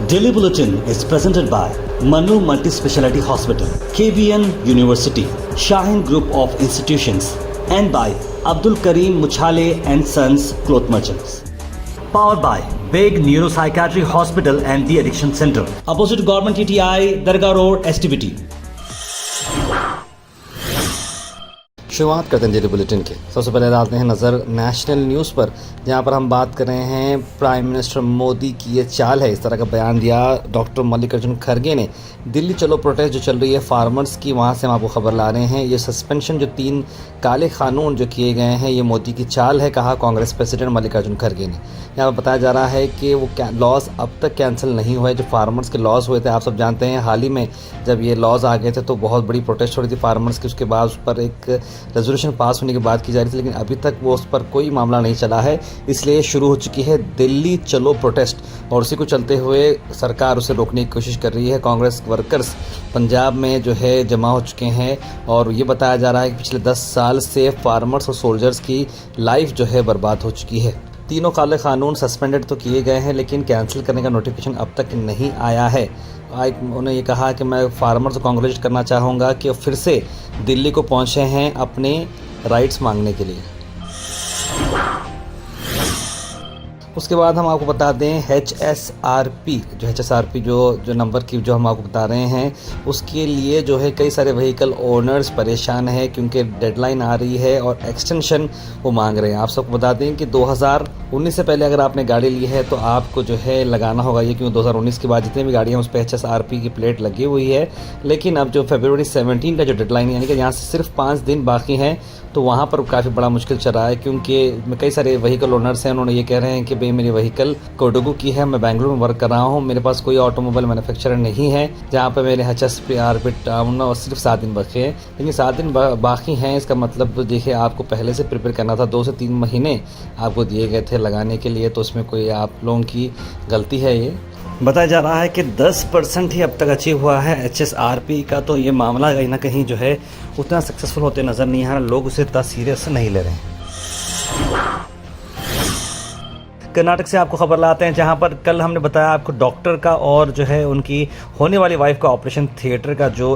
Daily Bulletin is presented by Manu Multi-Speciality Hospital, KBN University, Shaheen Group of Institutions, and by Abdul Karim Muchale and Sons Cloth Merchants. Powered by Big Neuropsychiatry Hospital and The Addiction Center, opposite Government TTI, Dargah Road, STBT. शुरुआत करते हैं daily bulletin के। सबसे पहले डालते हैं नज़र national news पर, जहां पर हम बात कर रहे हैं प्राइम मिनिस्टर मोदी की ये चाल है। इस तरह का बयान दिया डॉक्टर मल्लिकार्जुन खड़गे ने। दिल्ली चलो प्रोटेस्ट जो चल रही है फार्मर्स की, वहां से हम आपको खबर ला रहे हैं। ये सस्पेंशन जो 3 काले कानून जो किए गए हैं, ये मोदी की चाल है, कहा कांग्रेस प्रेसिडेंट मल्लिकार्जुन खड़गे ने। यहाँ पर बताया जा रहा है कि वो लॉज अब तक कैंसिल नहीं हुए, जो फार्मर्स के लॉज हुए थे। आप सब जानते हैं हाल ही में जब ये लॉज आ गए थे तो बहुत बड़ी प्रोटेस्ट हो रही थी फार्मर्स की। उसके बाद उस पर एक रेजोल्यूशन पास होने की बात की जा रही थी, लेकिन अभी तक वो उस पर कोई मामला नहीं चला है। इसलिए शुरू हो चुकी है दिल्ली चलो प्रोटेस्ट, और उसी को चलते हुए सरकार उसे रोकने की कोशिश कर रही है। कांग्रेस वर्कर्स पंजाब में जो है जमा हो चुके हैं, और ये बताया जा रहा है कि पिछले 10 साल से फार्मर्स और सोल्जर्स की लाइफ जो है बर्बाद हो चुकी है। तीनों काले कानून सस्पेंडेड तो किए गए हैं, लेकिन कैंसिल करने का नोटिफिकेशन अब तक नहीं आया है। उन्होंने ये कहा कि मैं फार्मर्स को कांग्रेचुलेट करना चाहूँगा कि फिर से दिल्ली को पहुँचे हैं अपने राइट्स मांगने के लिए। उसके बाद हम आपको बता दें HSRP जो नंबर की जो हम आपको बता रहे हैं, उसके लिए जो है कई सारे व्हीकल ओनर्स परेशान है, क्योंकि डेडलाइन आ रही है और एक्सटेंशन वो मांग रहे हैं। आप सबको बता दें कि 2019 से पहले अगर आपने गाड़ी ली है तो आपको जो है लगाना होगा ये, क्योंकि 2019 के बाद जितने भी गाड़ियाँ उस पर HSRP की प्लेट लगी हुई है। लेकिन अब जो फरवरी 17 का जो डेडलाइन यानी कि यहाँ से सिर्फ 5 दिन बाकी हैं, तो वहाँ पर काफ़ी बड़ा मुश्किल चल रहा है, क्योंकि कई सारे व्हीकल ओनर्स हैं। उन्होंने ये कह रहे हैं कि भाई मेरी व्हीकल कोडगू की है, मैं बेंगलुरु में वर्क कर रहा हूँ, मेरे पास कोई ऑटोमोबाइल मैन्युफैक्चरर नहीं है जहाँ पर मेरे HSRP टाउन और सिर्फ 7 दिन बाकी हैं। लेकिन 7 दिन बाकी हैं, इसका मतलब देखिए आपको पहले से प्रिपेयर करना था। 2 से 3 महीने आपको दिए गए थे लगाने के लिए, तो उसमें कोई आप लोगों की गलती है। ये बताया जा रहा है कि 10% ही अब तक अचीव हुआ है HSRP का, तो ये मामला कहीं ना कहीं जो है उतना सक्सेसफुल होते नज़र नहीं आ रहा। लोग उसे इतना सीरियस नहीं ले रहे हैं। कर्नाटक से आपको खबर लाते हैं, जहां पर कल हमने बताया आपको डॉक्टर का और जो है उनकी होने वाली वाइफ का ऑपरेशन थिएटर का जो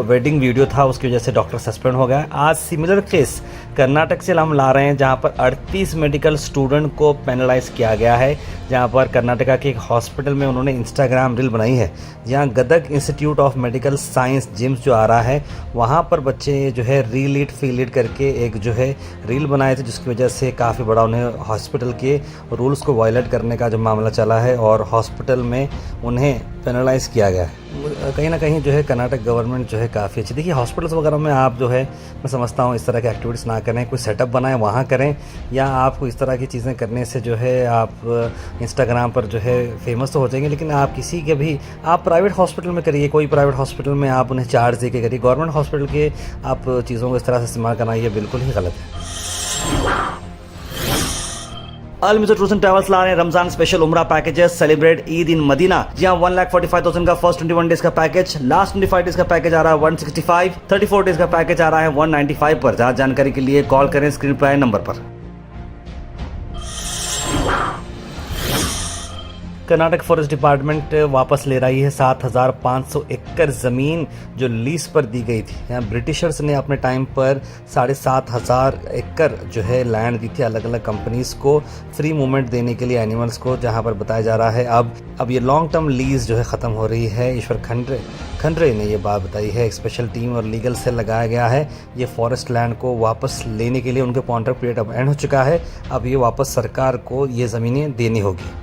वेडिंग वीडियो था, उसकी वजह से डॉक्टर सस्पेंड हो गया। आज सिमिलर केस कर्नाटक से हम ला रहे हैं, जहां पर 38 मेडिकल स्टूडेंट को पेनलाइज किया गया है। जहां पर कर्नाटका के एक हॉस्पिटल में उन्होंने इंस्टाग्राम रील बनाई है, जहां Gadag institute of medical science GIMS जो आ रहा है, वहां पर बच्चे जो है रीलीड फीलीड करके एक जो है रील बनाए थे, जिसकी वजह से काफ़ी बड़ा उन्हें हॉस्पिटल के रूल्स को वायलेट करने का जो मामला चला है, और हॉस्पिटल में उन्हें पेनलाइज किया गया है। कहीं ना कहीं जो है कर्नाटक गवर्नमेंट जो है काफ़ी अच्छी। देखिए हॉस्पिटल्स वगैरह में आप जो है मैं समझता हूँ इस तरह के एक्टिविटीज़ ना करें, कोई सेटअप बनाएं वहाँ करें, या आपको इस तरह की चीज़ें करने से जो है आप इंस्टाग्राम पर जो है फेमस तो हो जाएंगे, लेकिन आप किसी के भी आप प्राइवेट हॉस्पिटल में करिए, कोई प्राइवेट हॉस्पिटल में आप उन्हें चार्ज दे के करिए। गवर्नमेंट हॉस्पिटल के आप चीज़ों को इस तरह से इस्तेमाल करना ये बिल्कुल ही गलत है। Al Mizar tours and travels ला रहे हैं रमजान स्पेशल उम्रा packages, celebrate Eid in Medina. जहां 1,45,000 का फर्स्ट 21 डेज का पैकेज, लास्ट 25 डेज का पैकेज आ रहा है 165, 34 डेज का पैकेज आ रहा है 195 पर। ज्यादा जानकारी के लिए कॉल करें स्क्रीन पर आए नंबर पर। कर्नाटक फॉरेस्ट डिपार्टमेंट वापस ले रही है 7,500 एकड़ ज़मीन जो लीज पर दी गई थी। यहाँ ब्रिटिशर्स ने अपने टाइम पर 7,500 एकड़ जो है लैंड दी थी अलग अलग कंपनीज़ को फ्री मूवमेंट देने के लिए एनिमल्स को, जहाँ पर बताया जा रहा है अब ये लॉन्ग टर्म लीज जो है ख़त्म हो रही है। ईश्वर खंड्रे ने ये बात बताई है। एक स्पेशल टीम और लीगल सेल लगाया गया है ये फॉरेस्ट लैंड को वापस लेने के लिए। उनके कॉन्ट्रैक्ट पीरियड अब एंड हो चुका है, अब ये वापस सरकार को ये ज़मीनें देनी होगी।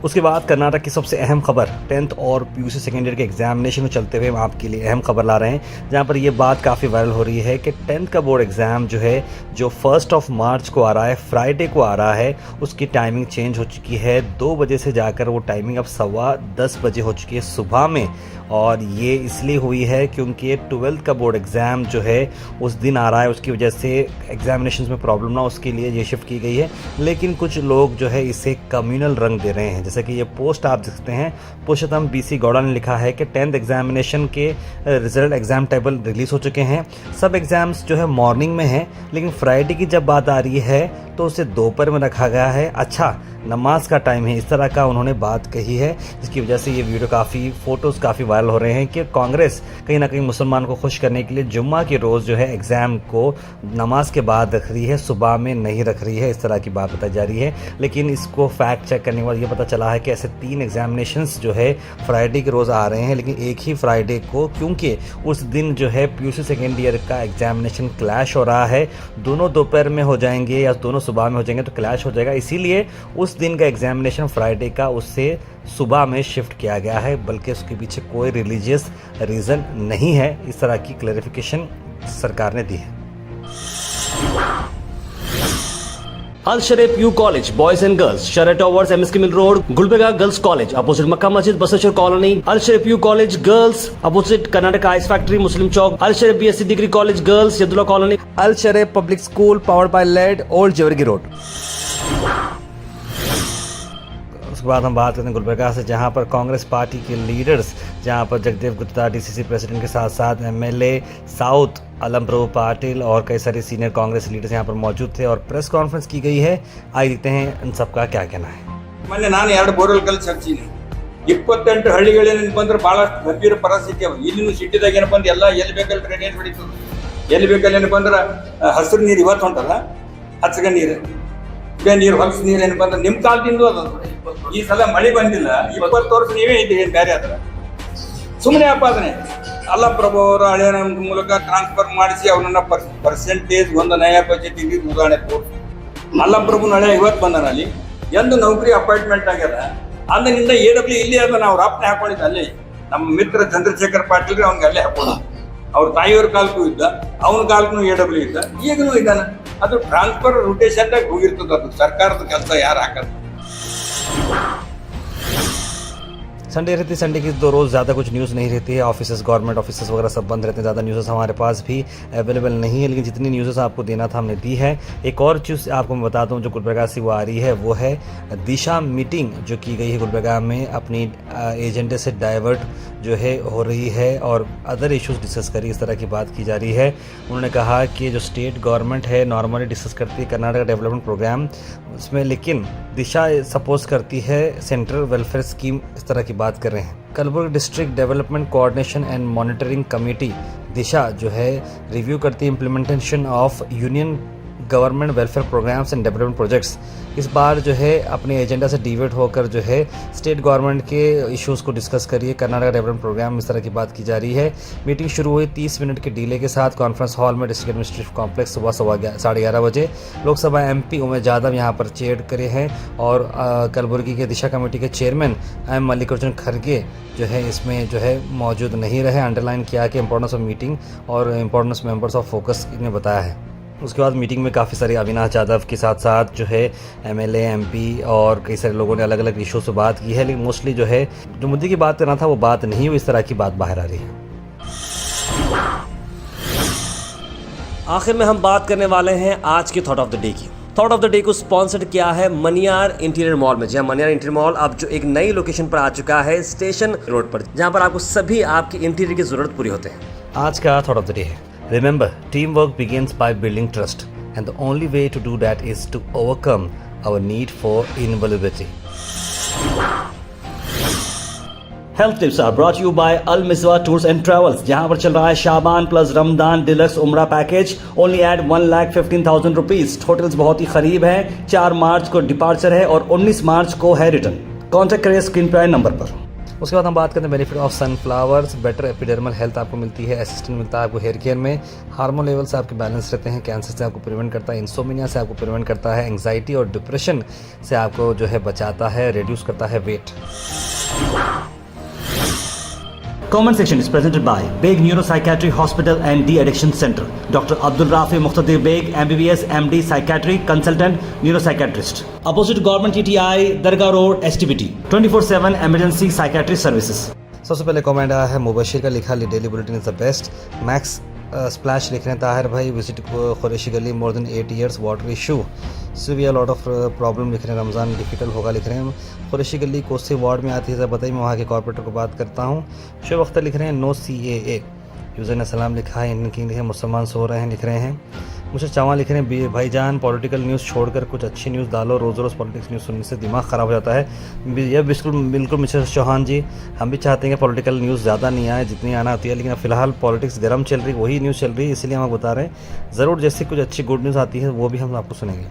उसके बाद कर्नाटक की सबसे अहम खबर 10th और PUC सेकेंड ईयर के एग्जामिनेशन को चलते हुए हम आपके लिए अहम खबर ला रहे हैं, जहां पर ये बात काफ़ी वायरल हो रही है कि 10th का बोर्ड एग्ज़ाम जो है जो 1 मार्च को आ रहा है, फ्राइडे को आ रहा है, उसकी टाइमिंग चेंज हो चुकी है। 2 बजे से जाकर वो टाइमिंग अब 10:15 बजे हो चुकी है सुबह में। और ये इसलिए हुई है क्योंकि 12th का बोर्ड एग्ज़ाम जो है उस दिन आ रहा है, उसकी वजह से एग्जामिनेशन में प्रॉब्लम ना, उसके लिए ये शिफ्ट की गई है। लेकिन कुछ लोग जो है इसे कम्युनल रंग दे रहे हैं, जैसे कि ये पोस्ट आप देखते हैं, पुरुषोत्तम BC गौड़ा ने लिखा है कि 10th एग्जामिनेशन के रिजल्ट एग्जाम टेबल रिलीज़ हो चुके हैं। सब एग्ज़ाम्स जो है मॉर्निंग में हैं, लेकिन फ्राइडे की जब बात आ रही है तो उसे दोपहर में रखा गया है। अच्छा, नमाज का टाइम है, इस तरह का उन्होंने बात कही है, जिसकी वजह से ये वीडियो फ़ोटोज़ काफ़ी वायरल हो रहे हैं कि कांग्रेस कहीं ना कहीं मुसलमान को खुश करने के लिए जुम्मा के रोज़ जो है एग्ज़ाम को नमाज के बाद रख रही है, सुबह में नहीं रख रही है, इस तरह की बात बताई जा रही है। लेकिन इसको फैक्ट चेक करने के बाद ये पता चला है कि ऐसे 3 एग्जामिनेशंस जो है फ्राइडे के रोज़ आ रहे हैं, लेकिन एक ही फ्राइडे को, क्योंकि उस दिन जो है PUC सेकेंड ईयर का एग्जामिनेशन क्लैश हो रहा है। दोनों दोपहर में हो जाएंगे या दोनों सुबह में हो जाएंगे तो क्लैश हो जाएगा, इसीलिए उस दिन का एग्जामिनेशन फ्राइडे का उससे सुबह में शिफ्ट किया गया है, बल्कि उसके पीछे कोई रिलीजियस रीज़न नहीं है। इस तरह की क्लैरिफिकेशन सरकार ने दी है। Al Sharif U college boys and girls, शरट towers, MSK mill road, Gulbarga girls college opposite Makka Masjid, Basaveshwar colony. Al Sharif U college girls opposite Karnataka ice factory, Muslim Chowk. Al Sharif BSc degree college girls, Yadulla colony. Al Sharif public school powered by led, old Jewargi road. उसके बाद हम बात करते हैं गुलबर्गा से, जहां पर कांग्रेस पार्टी के लीडर्स, जहां पर जगदेव गुप्ता DCC प्रेसिडेंट के साथ साथ MLA साउथ अलम प्रभु पाटिल और कई सारे सीनियर कांग्रेस लीडर्स यहां पर मौजूद थे और प्रेस कॉन्फ्रेंस की गई है। आइए देखते हैं इन सबका क्या कहना है। ಮೊನ್ನೆ ನಾನು 2 ಬೋರ್ವೆಲ್ ಕಲ್ಸಿ ಹಚ್ಚಿನಿ 28 ಹಳ್ಳಿಗಳೇನಪ್ಪ ಅಂದ್ರೆ ಬಹಳಷ್ಟು ಗಂಭೀರ ಪರಿಸ್ಥಿತಿ ಅವ. ಇಲ್ಲಿನೂ ಸಿಟಿದಾಗ ಏನಪ್ಪ ಅಂದ್ರೆ ಎಲ್ಲ ಎಲ್ಲಿ ಬೇಕಲ್ಲಿ ಡ್ರೈನೇಜ್ ಹೊಡಿತದೆ, ಎಲ್ಲಿ ಬೇಕಲ್ಲಿ ಏನಪ್ಪ ಅಂದ್ರೆ ಹಸಿರು ನೀರು ಇವತ್ತು ಹೊಂಟಲ್ಲ, ಹಚ್ಚಗ ನೀರು, ಕುಡಿಯೋ ನೀರು, ಹೊಲಸು ನೀರು ಏನಪ್ಪ ಅಂದ್ರೆ ನಿಮ್ಮ ಕಾಲದಿಂದ ಅದು. ಈ ಸಲ ಮಳೆ ಬಂದಿಲ್ಲ, 20 ವರ್ಷ ನೀವೇ ಇದ್ದೀವಿ ಬೇರೆ ಅದ್ರ ಸುಮ್ಮನೆ ಆಪಾದನೆ. ಅಲ್ಲಂ ಪ್ರಭು ಅವರ ಹಳೆಯ ಮೂಲಕ ಟ್ರಾನ್ಸ್ಫರ್ ಮಾಡಿಸಿ ಅವನನ್ನ ಪರ್ಸೆಂಟೇಜ್ ಒಂದು ನಯ ಬಜೆಟ್ ಇದ್ದು ಉದಾಹರಣೆ ತೋರಿಸಿ. ಅಲ್ಲಂ ಪ್ರಭುನ ಹಳೆ ಇವತ್ತು ಬಂದನ ಅಲ್ಲಿ ಎಂದು ನೌಕರಿ ಅಪಾಯಿಂಟ್ಮೆಂಟ್ ಆಗ್ಯದ, ಅಂದಿನಿಂದ AW ಇಲ್ಲಿ ಅದ. ನಾವು ರಾಪ್ನೆ ಹಾಕೊಂಡಿದ್ದ ಅಲ್ಲಿ ನಮ್ಮ ಮಿತ್ರ ಚಂದ್ರಶೇಖರ್ ಪಾಟೀಲ್ಗೆ ಅವ್ನಿಗೆ ಅಲ್ಲೇ ಹಾಕೋಣ. ಅವ್ರ ತಾಯಿಯವ್ರ ಕಾಲಕ್ಕೂ ಇದ್ದ, ಅವನ ಕಾಲಕ್ಕೂ AW ಇದ್ದ, ಈಗನೂ ಇದ್ದಾನ. ಅದು ಟ್ರಾನ್ಸ್ಫರ್ ರೊಟೇಷನ್ದಾಗ ಹೋಗಿರ್ತದ. ಅದು ಸರ್ಕಾರದ ಕೆಲಸ ಯಾರು ಹಾಕದ. संडे रहती है, संडे की 2 रोज़ ज़्यादा कुछ न्यूज़ नहीं रहती है, ऑफिसेस गवर्नमेंट ऑफिसेस वगैरह सब बंद रहते हैं, ज़्यादा न्यूज़ हमारे पास भी अवेलेबल नहीं है, लेकिन जितनी न्यूज़ आपको देना था हमने दी है। एक और चीज़ आपको मैं बता दूं जो गुलबर्गा से वो आ रही है, वो है दिशा मीटिंग जो की गई है गुलबर्गा में, अपनी एजेंडे से डाइवर्ट जो है हो रही है और अदर इश्यूज़ डिस्कस करी, इस तरह की बात की जा रही है। उन्होंने कहा कि जो स्टेट गवर्नमेंट है नॉर्मली डिस्कस करती है कर्नाटक डेवलपमेंट प्रोग्राम उसमें, लेकिन दिशा सपोज करती है सेंट्रल वेलफेयर स्कीम, इस तरह की बात कर रहे हैं। Kalaburagi district development coordination and monitoring committee Disha जो है रिव्यू करती है implementation of union government welfare programmes and development projects. इस बार जो है अपने एजेंडा से डिवेट होकर जो है स्टेट गवर्नमेंट के इश्यूज़ को डिस्कस करिए, कर्नाटक डेवलपमेंट प्रोग्राम, इस तरह की बात की जा रही है। मीटिंग शुरू हुई 30 मिनट के डिले के साथ कॉन्फ्रेंस हॉल में डिस्ट्रिक्ट एडमिनिस्ट्रेटिव कॉम्प्लेक्स सुबह 11:30 बजे। लोकसभा MP उमेश यादव यहाँ पर चेयर करे हैं और कलबुर्गी के दिशा कमेटी के चेयरमैन M मल्लिकार्जुन खड़गे जो है इसमें जो है मौजूद नहीं रहे। अंडरलाइन किया कि इंपॉर्टेंस ऑफ मीटिंग और इंपॉर्टेंस मेंबर्स ऑफ फोकस ने बताया है। उसके बाद मीटिंग में काफ़ी सारे अविनाश यादव के साथ साथ जो है MLA MP और कई सारे लोगों ने अलग अलग इशू से बात की है, लेकिन मोस्टली जो है जो मुद्दे की बात करना था वो बात नहीं हुई, इस तरह की बात बाहर आ रही है। आखिर में हम बात करने वाले हैं आज के थॉट ऑफ द डे की। थॉट ऑफ द डे को स्पॉन्सर्ड किया है मनियार इंटीरियर मॉल में। जहाँ मनियार इंटीरियर मॉल अब जो एक नई लोकेशन पर आ चुका है स्टेशन रोड पर, जहाँ पर आपको सभी आपकी इंटीरियर की जरूरत पूरी होते हैं। आज का थॉट ऑफ द डे है, remember teamwork begins by building trust and the only way to do that is to overcome our need for invulnerability. Health tips are brought you by Al Miswa tours and travels, जहां पर चल रहा है Shaban plus Ramadan deluxe Umrah package, only at 1,15,000 rupees. Hotels बहुत ही करीब हैं, 4 मार्च को डिपार्चर है और 19 मार्च को है रिटर्न। कॉन्टैक्ट करें स्क्रीन पर नंबर पर। उसके बाद हम बात करते हैं benefit of sunflowers. Better epidermal health आपको मिलती है, असिस्टेंट मिलता है आपको हेयर केयर में, हार्मोन लेवल्स आपके बैलेंस रहते हैं, कैंसर से आपको प्रिवेंट करता है, इंसोमिनिया से आपको प्रिवेंट करता है, एंग्जाइटी और डिप्रेशन से आपको जो है बचाता है, रिड्यूस करता है wait. Comment section is presented by Beg Neuropsychiatry Hospital and De-Addiction Center. Dr. Abdul Rafi Muqtadir Beg, MBBS, MD, Psychiatry, Consultant, Neuropsychiatrist. Opposite Government TTI, Dargah Road, STBT. 24/7 Emergency Psychiatry Services. सबसे पहले comment आया है मुबशिर का, लिखा daily bulletin is the best, max splash लिख रहे हैं ताहिर भाई विजिट कुरैशी गली more than 8 years water issue so we lot of problem लिख रहे हैं रमज़ान डिफ़िकल्ट होगा लिख रहे हैं कुरैशी गली कोसी वार्ड में आती है सर बताइए मैं वहाँ के कॉर्पोरेटर को बात करता हूँ शुभ अख्तर लिख रहे हैं नो CAA यूज़र ने सलाम लिखा है इनकी लिखे मुसलमान सो रहे हैं लिख रहे हैं मुझे चौहान लिख रहे हैं भाईजान पॉलिटिकल न्यूज़ छोड़कर कुछ अच्छी न्यूज़ डालो रोज़ रोज़ पॉलिटिक्स न्यूज़ सुनने से दिमाग ख़राब हो जाता है यह बिल्कुल मिस्टर चौहान जी हम भी चाहते हैं कि पॉलिटिकल न्यूज़ ज़्यादा नहीं आए जितनी आना आती है लेकिन फ़िलहाल पॉलिटिक्स गर्म चल रही वही न्यूज़ चल रही है इसलिए हम आपको बता रहे हैं ज़रूर जैसे कुछ अच्छी गुड न्यूज़ आती है वो भी हम आपको सुनेंगे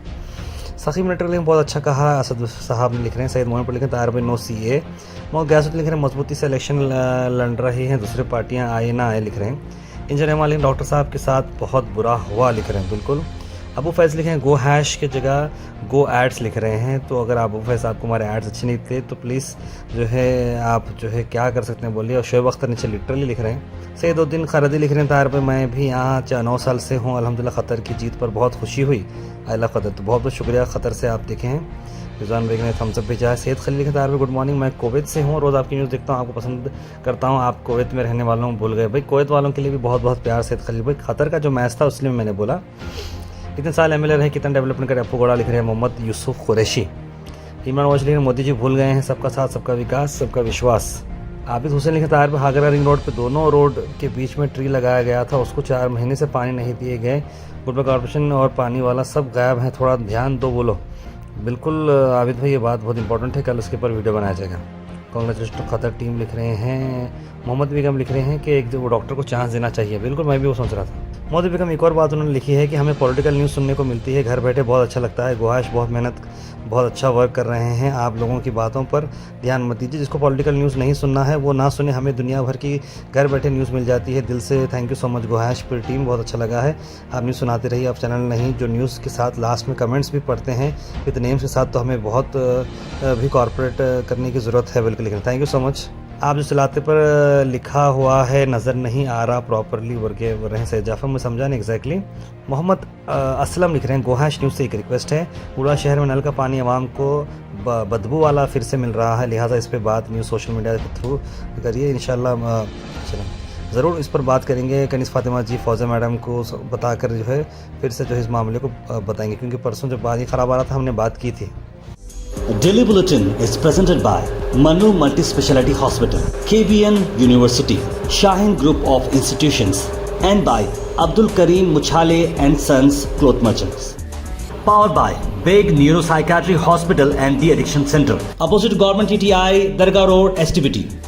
सखी मिनट लिखे बहुत अच्छा कहा असद साहब ने लिख रहे हैं सैयद मोहन पर लिखे तार भाई नो CA मोहम्मद गैसुद्दीन लिख रहे हैं मजबूती से इलेक्शन लड़ रही हैं दूसरी पार्टियाँ आए ना आए लिख रहे हैं इंजीनियर मालिक डॉक्टर साहब के साथ बहुत बुरा हुआ लिख रहे हैं बिल्कुल अबू फैज़ लिखे हैं गो हैश की जगह गो एड्स लिख रहे हैं तो अगर अबू फैज़ आपको हमारे एड्स अच्छे नहीं थे तो प्लीज़ जो है आप जो है क्या कर सकते हैं बोलिए और शोएब अख्तर नीचे लिटरली लिख रहे हैं सैयदुद्दीन खरदी लिख रहे हैं तार पर मैं भी यहाँ 9 साल से हूँ अल्हम्दुलिल्लाह क़तर की जीत पर बहुत खुशी हुई आई लव क़तर तो बहुत बहुत शुक्रिया क़तर से आप देखे हैं रिजवान बेग ने थम्स अप भेजा है सैयद खलील लिखे तार पर गुड मॉर्निंग मैं कुवैत से हूँ रोज़ आपकी न्यूज़ देखता हूँ आपको पसंद करता हूँ आप कुवैत में रहने वालों को भूल गए भाई कुवैत वालों के लिए भी बहुत बहुत प्यार सैयद खलील भाई क़तर का जो मैच था उसलिए मैंने बोला कितने साल MLA रहे कितना डेवलपमेंट करे अप्पू गोड़ा लिख रहे हैं मोहम्मद यूसुफ कुरैशी इमरान वाश लिख रहे हैं मोदी जी भूल गए हैं सबका साथ सबका विकास सबका विश्वास आबिद हुसैन लिखे तार पर हागरा रिंग रोड पे दोनों रोड के बीच में ट्री लगाया गया था उसको 4 महीने से पानी नहीं दिए गए गुडबा कॉर्पोरेशन और पानी वाला सब गायब है थोड़ा ध्यान दो बोलो बिल्कुल आबिद भाई ये बात बहुत इंपॉर्टेंट है कल उसके ऊपर वीडियो बनाया जाएगा कांग्रेचुलेशन क़तर टीम लिख रहे हैं मोहम्मद बेगम लिख रहे हैं कि एक वो डॉक्टर को चांस देना चाहिए बिल्कुल मैं भी वो सोच रहा था मोदी बेगम एक और बात उन्होंने लिखी है कि हमें पॉलिटिकल न्यूज़ सुनने को मिलती है घर बैठे बहुत अच्छा लगता है गुहाश बहुत मेहनत बहुत अच्छा वर्क कर रहे हैं आप लोगों की बातों पर ध्यान मत दीजिए जिसको पॉलिटिकल न्यूज़ नहीं सुनना है वो ना सुने हमें दुनिया भर की घर बैठे न्यूज़ मिल जाती है दिल से थैंक यू सो मच गुहाश पूरी टीम बहुत अच्छा लगा है आप न्यूज़ सुनाते रहिए आप चैनल नहीं जो न्यूज़ के साथ लास्ट में कमेंट्स भी पढ़ते हैं विद नेम्स के साथ तो हमें बहुत भी कॉर्पोरेट करने की ज़रूरत है बिल्कुल लेकिन थैंक यू सो मच आप जो चलाते पर लिखा हुआ है नज़र नहीं आ रहा प्रॉपरली वर्गे रहे हैं सैयद जाफर मैं समझा नहीं एग्जैक्टली मोहम्मद असलम लिख रहे हैं गोहाश न्यूज़ से एक रिक्वेस्ट है पूरा शहर में नल का पानी आवाम को बदबू वाला फिर से मिल रहा है लिहाजा इस पर बात न्यूज़ सोशल मीडिया के थ्रू करिए इंशाल्लाह ज़रूर इस पर बात करेंगे कनीस फातिमा जी फौजा मैडम को बताकर जो है फिर से जो है इस मामले को बताएंगे क्योंकि परसों जब पानी ख़राब आ रहा था हमने बात की थी Daily Bulletin is presented by Manu Multi Speciality Hospital, KBN University, Shaheen Group of Institutions, and by Abdul Kareem Muchale and Sons Cloth Merchants. Powered by Big Neuropsychiatry Hospital and the Addiction Center, opposite Government TTI, Dargah Road, STBT.